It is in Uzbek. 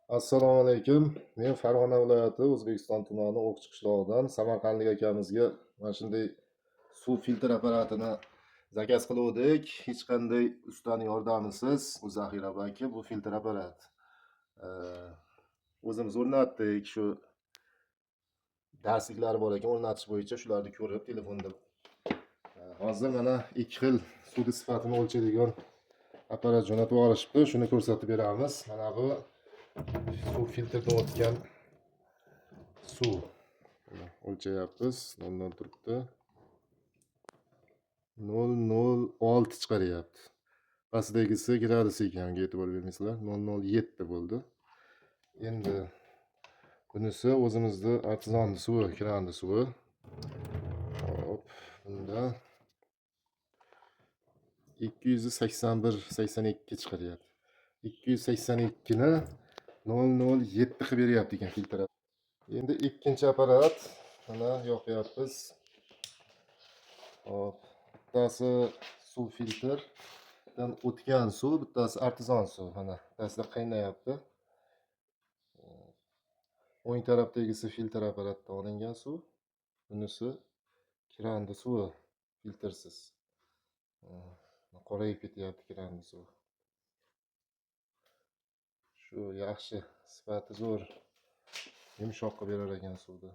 Assalomu alaykum. Men Farg'ona viloyati O'zbekiston tumani O'qchi qishlog'idan Samarqandlik akamizga mana shunday suv filtr apparatini zakaz qiluvdik. Hech qanday ustaning yordamisiz bu zaxira banki bu filtr apparat. O'zimiz o'rnatdik. Shu darsliklar bor ekan, o'rnatish bo'yicha shularni ko'rib telefonda. Hozir mana ikki xil suv sifatini o'lchaydigan apparat jo'natib yuborishibdi. Shuni ko'rsatib beramiz. Mana bu suv filtrdan o'tgan suv o'lchayapmiz. 0 dan turibdi. 006 chiqaryapti. Pastdagisi gradus ekaniga e'tibor bermaysizlar. 007 bo'ldi. Endi bunisi o'zimizda artizan suvi, kranli suvi. Hop, bunda 281-82 chiqaryapti. 282 ni 007 qilib beryapti ekan filtr. Endi ikkinchi apparat mana yoqyapmiz. Hop, bittasi suv filtrdan o'tgan suv, bittasi artizan suv. Mana bittasi qaynayapti. O'ng tarafdagisi filtr apparatdan olingan suv, bunisi kranli suvi, filtrsiz. Qorayib ketyapti kranli suv. Shu yaxshi, sifati zo'r, yumshoq qilib berar ekan suvni.